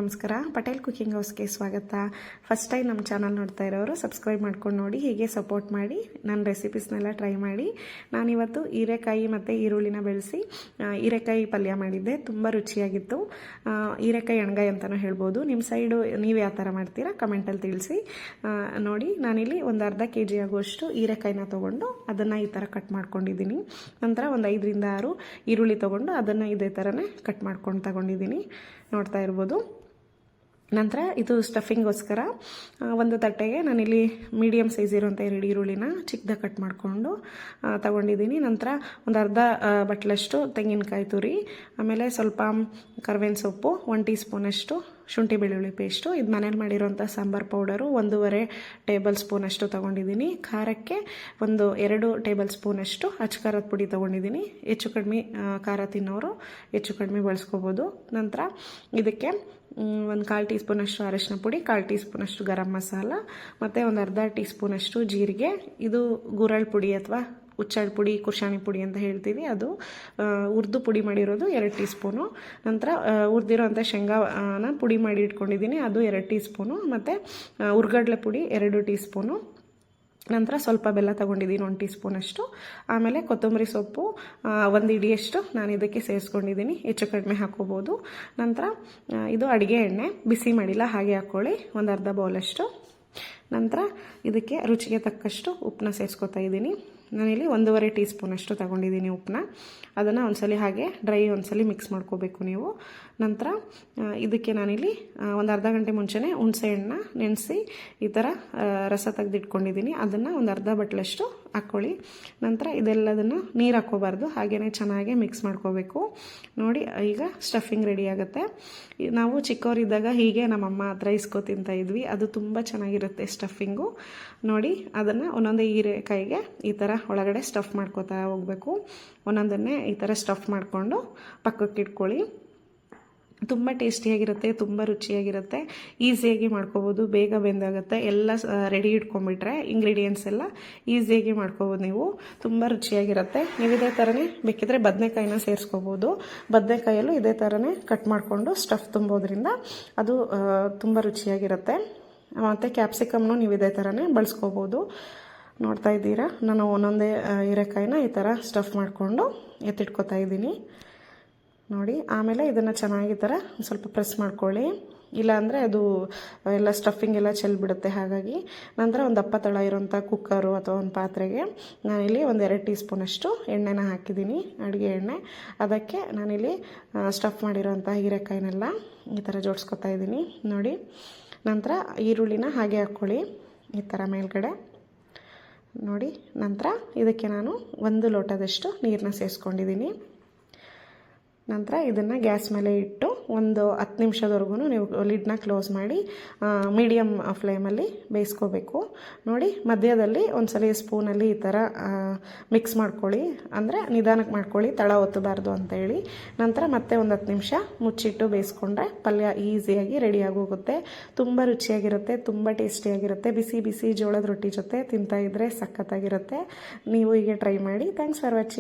ನಮಸ್ಕಾರ. ಪಟೇಲ್ ಕುಕಿಂಗ್ ಹೌಸ್ಗೆ ಸ್ವಾಗತ. First time ನಮ್ಮ ಚಾನಲ್ ನೋಡ್ತಾ ಇರೋರು ಸಬ್ಸ್ಕ್ರೈಬ್ ಮಾಡ್ಕೊಂಡು ನೋಡಿ, ಹೀಗೆ ಸಪೋರ್ಟ್ ಮಾಡಿ ನನ್ನ ರೆಸಿಪೀಸ್ನೆಲ್ಲ ಟ್ರೈ ಮಾಡಿ. ನಾನಿವತ್ತು ಹೀರೆಕಾಯಿ ಮತ್ತು ಈರುಳ್ಳಿನ ಬೆಳೆಸಿ ಹೀರೆಕಾಯಿ ಪಲ್ಯ ಮಾಡಿದ್ದೆ. ತುಂಬ ರುಚಿಯಾಗಿತ್ತು. ಹೀರೆಕಾಯಿ ಎಣ್ಗಾಯಿ ಅಂತಲೂ ಹೇಳ್ಬೋದು. ನಿಮ್ಮ ಸೈಡು ನೀವು ಯಾವ ಥರ ಮಾಡ್ತೀರಾ ಕಮೆಂಟಲ್ಲಿ ತಿಳಿಸಿ. ನೋಡಿ, ನಾನಿಲ್ಲಿ ಒಂದು ಅರ್ಧ kg ಆಗುವಷ್ಟು ಹೀರೆಕಾಯಿನ ತೊಗೊಂಡು ಅದನ್ನು ಈ ಥರ ಕಟ್ ಮಾಡ್ಕೊಂಡಿದ್ದೀನಿ. ನಂತರ ಒಂದು 5 ರಿಂದ 6 ಈರುಳ್ಳಿ ತೊಗೊಂಡು ಅದನ್ನು ಇದೇ ಥರನೇ ಕಟ್ ಮಾಡ್ಕೊಂಡು ತಗೊಂಡಿದ್ದೀನಿ, ನೋಡ್ತಾ ಇರ್ಬೋದು. ನಂತರ ಇದು ಸ್ಟಫಿಂಗೋಸ್ಕರ ಒಂದು ತಟ್ಟೆಗೆ ನಾನಿಲ್ಲಿ ಮೀಡಿಯಮ್ ಸೈಜ್ ಇರುವಂಥ 2 ಈರುಳ್ಳಿನ ಚಿಕ್ಕದಾಗಿ ಕಟ್ ಮಾಡಿಕೊಂಡು ತಗೊಂಡಿದ್ದೀನಿ. ನಂತರ ಒಂದು ಅರ್ಧ ಬಟ್ಲಷ್ಟು ತೆಂಗಿನಕಾಯಿ ತುರಿ, ಆಮೇಲೆ ಸ್ವಲ್ಪ ಕರ್ಬೇವಿನ ಸೊಪ್ಪು, 1 ಟೀ ಸ್ಪೂನಷ್ಟು ಶುಂಠಿ ಬೆಳ್ಳುಳ್ಳಿ ಪೇಸ್ಟು, ಇದು ಮನೇಲಿ ಮಾಡಿರೋಂಥ ಸಾಂಬಾರು ಪೌಡರು 1.5 ಟೇಬಲ್ ಸ್ಪೂನಷ್ಟು ತೊಗೊಂಡಿದ್ದೀನಿ. ಖಾರಕ್ಕೆ 2 ಟೇಬಲ್ ಸ್ಪೂನಷ್ಟು ಅಚ್ಚ ಪುಡಿ ತೊಗೊಂಡಿದ್ದೀನಿ. ಹೆಚ್ಚು ಕಡಿಮೆ ಖಾರ ತಿನ್ನೋರು ಹೆಚ್ಚು ಕಡಿಮೆ ಬಳಸ್ಕೋಬೋದು. ನಂತರ ಇದಕ್ಕೆ 1/4 ಟೀ ಸ್ಪೂನಷ್ಟು ಅರಿಶಿನ ಪುಡಿ, 1/4 ಟೀ ಸ್ಪೂನಷ್ಟು ಗರಂ ಮಸಾಲ ಮತ್ತು ಒಂದು ಅರ್ಧ ಟೀ ಸ್ಪೂನಷ್ಟು ಜೀರಿಗೆ. ಇದು ಗುರಳ್ ಪುಡಿ ಅಥವಾ ಹುಚ್ಚಳ ಪುಡಿ, ಕುರ್ಷಾಣಿ ಪುಡಿ ಅಂತ ಹೇಳ್ತೀವಿ, ಅದು ಹುರಿದು ಪುಡಿ ಮಾಡಿರೋದು 2 ಟೀ ಸ್ಪೂನು. ನಂತರ ಹುರಿದಿರೋಂಥ ಶೇಂಗಾನ ಪುಡಿ ಮಾಡಿ ಇಟ್ಕೊಂಡಿದ್ದೀನಿ, ಅದು 2 ಟೀ ಸ್ಪೂನು. ಮತ್ತು ಹುರ್ಗಡ್ಲೆ ಪುಡಿ 2 ಟೀ ಸ್ಪೂನು. ನಂತರ ಸ್ವಲ್ಪ ಬೆಲ್ಲ ತೊಗೊಂಡಿದ್ದೀನಿ, 1 ಟೀ ಸ್ಪೂನಷ್ಟು. ಆಮೇಲೆ ಕೊತ್ತಂಬರಿ ಸೊಪ್ಪು 1 ಹಿಡಿಯಷ್ಟು ನಾನು ಇದಕ್ಕೆ ಸೇರಿಸ್ಕೊಂಡಿದ್ದೀನಿ, ಹೆಚ್ಚು ಕಡಿಮೆ ಹಾಕ್ಕೋಬೋದು. ನಂತರ ಇದು ಅಡುಗೆ ಎಣ್ಣೆ, ಬಿಸಿ ಮಾಡಿಲ್ಲ, ಹಾಗೆ ಹಾಕ್ಕೊಳ್ಳಿ, ಒಂದು ಅರ್ಧ ಬೌಲಷ್ಟು. ನಂತರ ಇದಕ್ಕೆ ರುಚಿಗೆ ತಕ್ಕಷ್ಟು ಉಪ್ಪನ್ನ ಸೇರಿಸ್ಕೊತಾ ಇದ್ದೀನಿ. ನಾನಿಲ್ಲಿ 1.5 ಟೀ ಸ್ಪೂನಷ್ಟು ತಗೊಂಡಿದ್ದೀನಿ ಉಪ್ಪನ್ನ. ಅದನ್ನು ಒಂದ್ಸಲಿ ಹಾಗೆ ಡ್ರೈ ಒಂದ್ಸಲಿ ಮಿಕ್ಸ್ ಮಾಡ್ಕೋಬೇಕು ನೀವು. ನಂತರ ಇದಕ್ಕೆ ನಾನಿಲ್ಲಿ ಒಂದು ಅರ್ಧ ಗಂಟೆ ಮುಂಚೆನೇ ಹುಣಸೆ ಹಣ್ಣನ್ನ ನೆನೆಸಿ ಈ ಥರ ರಸ ತೆಗೆದಿಟ್ಕೊಂಡಿದ್ದೀನಿ, ಅದನ್ನು ಒಂದು ಅರ್ಧ ಬಟ್ಲಷ್ಟು ಹಾಕ್ಕೊಳ್ಳಿ. ನಂತರ ಇದೆಲ್ಲದನ್ನು ನೀರು ಹಾಕ್ಕೋಬಾರ್ದು, ಹಾಗೆಯೇ ಚೆನ್ನಾಗಿ ಮಿಕ್ಸ್ ಮಾಡ್ಕೋಬೇಕು. ನೋಡಿ, ಈಗ ಸ್ಟಫಿಂಗ್ ರೆಡಿ ಆಗುತ್ತೆ. ನಾವು ಚಿಕ್ಕವರಿದ್ದಾಗ ಹೀಗೆ ನಮ್ಮಮ್ಮ ಹತ್ರ ಇಸ್ಕೊ ತಿಂತಾ ಇದ್ವಿ, ಅದು ತುಂಬ ಚೆನ್ನಾಗಿರುತ್ತೆ ಸ್ಟಫಿಂಗು. ನೋಡಿ, ಅದನ್ನು ಒಂದೊಂದೇ ಹೀರೆಕಾಯಿಗೆ ಈ ಥರ ಒಳಗಡೆ ಸ್ಟಫ್ ಮಾಡ್ಕೋತಾ ಹೋಗಬೇಕು. ಒಂದೊಂದನ್ನೇ ಈ ಥರ ಸ್ಟಫ್ ಮಾಡಿಕೊಂಡು ಪಕ್ಕಕ್ಕೆ ಇಟ್ಕೊಳ್ಳಿ. ತುಂಬ ಟೇಸ್ಟಿಯಾಗಿರುತ್ತೆ, ತುಂಬ ರುಚಿಯಾಗಿರುತ್ತೆ, ಈಸಿಯಾಗಿ ಮಾಡ್ಕೋಬೋದು, ಬೇಗ ಬೆಂದಾಗುತ್ತೆ. ಎಲ್ಲ ರೆಡಿ ಇಟ್ಕೊಂಡ್ಬಿಟ್ರೆ ಇಂಗ್ರೀಡಿಯೆಂಟ್ಸ್ ಎಲ್ಲ ಈಸಿಯಾಗಿ ಮಾಡ್ಕೋಬೋದು ನೀವು, ತುಂಬ ರುಚಿಯಾಗಿರುತ್ತೆ. ನೀವು ಇದೇ ಥರನೇ ಬೇಕಿದ್ರೆ ಬದನೆಕಾಯಿನ ಸೇರಿಸ್ಕೋಬೋದು. ಬದನೆಕಾಯಲ್ಲೂ ಇದೇ ಥರನೇ ಕಟ್ ಮಾಡಿಕೊಂಡು ಸ್ಟಫ್ ತುಂಬೋದ್ರಿಂದ ಅದು ತುಂಬ ರುಚಿಯಾಗಿರುತ್ತೆ. ಮತ್ತು ಕ್ಯಾಪ್ಸಿಕಮ್ನು ನೀವು ಇದೇ ಥರನೇ ಬಳಸ್ಕೋಬೋದು. ನೋಡ್ತಾ ಇದ್ದೀರಾ, ನಾನು ಒಂದೊಂದೇ ಹೀರೆಕಾಯಿನ ಈ ಥರ ಸ್ಟಫ್ ಮಾಡಿಕೊಂಡು ಎತ್ತಿಟ್ಕೊತಾ ಇದ್ದೀನಿ. ನೋಡಿ, ಆಮೇಲೆ ಇದನ್ನು ಚೆನ್ನಾಗಿ ಥರ ಸ್ವಲ್ಪ ಪ್ರೆಸ್ ಮಾಡ್ಕೊಳ್ಳಿ, ಇಲ್ಲಾಂದರೆ ಅದು ಎಲ್ಲ ಸ್ಟಫಿಂಗ್ ಎಲ್ಲ ಚೆಲ್ಬಿಡುತ್ತೆ. ಹಾಗಾಗಿ ನಂತರ ಒಂದು ದಪ್ಪ ತಳ ಇರೋಂಥ ಕುಕ್ಕರು ಅಥವಾ ಒಂದು ಪಾತ್ರೆಗೆ ನಾನಿಲ್ಲಿ 2 ಟೀ ಸ್ಪೂನಷ್ಟು ಎಣ್ಣೆನ ಹಾಕಿದ್ದೀನಿ, ಅಡುಗೆ ಎಣ್ಣೆ. ಅದಕ್ಕೆ ನಾನಿಲ್ಲಿ ಸ್ಟಫ್ ಮಾಡಿರೋಂಥ ಹೀರೆಕಾಯಿನೆಲ್ಲ ಈ ಥರ ಜೋಡಿಸ್ಕೊತಾ ಇದ್ದೀನಿ. ನೋಡಿ, ನಂತರ ಈರುಳ್ಳಿನ ಹಾಗೆ ಹಾಕ್ಕೊಳ್ಳಿ ಈ ಥರ ಮೇಲ್ಗಡೆ. ನೋಡಿ, ನಂತರ ಇದಕ್ಕೆ ನಾನು 1 ಲೋಟದಷ್ಟು ನೀರನ್ನ ಸೇರಿಸ್ಕೊಂಡಿದ್ದೀನಿ. ನಂತರ ಇದನ್ನು ಗ್ಯಾಸ್ ಮೇಲೆ ಇಟ್ಟು ಒಂದು 10 ನಿಮಿಷದವರೆಗೂ ನೀವು ಲಿಡ್ನ ಕ್ಲೋಸ್ ಮಾಡಿ ಮೀಡಿಯಮ್ ಫ್ಲೇಮಲ್ಲಿ ಬೇಯಿಸ್ಕೋಬೇಕು. ನೋಡಿ, ಮಧ್ಯದಲ್ಲಿ ಒಂದ್ಸಲ ಸ್ಪೂನಲ್ಲಿ ಈ ಥರ ಮಿಕ್ಸ್ ಮಾಡ್ಕೊಳ್ಳಿ, ಅಂದರೆ ನಿಧಾನಕ್ಕೆ ಮಾಡ್ಕೊಳ್ಳಿ, ತಳ ಒತ್ತಬಾರ್ದು ಅಂತೇಳಿ. ನಂತರ ಮತ್ತೆ ಒಂದು 10 ನಿಮಿಷ ಮುಚ್ಚಿಟ್ಟು ಬೇಯಿಸ್ಕೊಂಡ್ರೆ ಪಲ್ಯ ಈಸಿಯಾಗಿ ರೆಡಿಯಾಗಿ ಹೋಗುತ್ತೆ. ತುಂಬ ರುಚಿಯಾಗಿರುತ್ತೆ, ತುಂಬ ಟೇಸ್ಟಿಯಾಗಿರುತ್ತೆ. ಬಿಸಿ ಬಿಸಿ ಜೋಳದ ರೊಟ್ಟಿ ಜೊತೆ ತಿಂತಾಯಿದ್ರೆ ಸಖತ್ತಾಗಿರುತ್ತೆ. ನೀವು ಹೀಗೆ ಟ್ರೈ ಮಾಡಿ. Thanks for watching.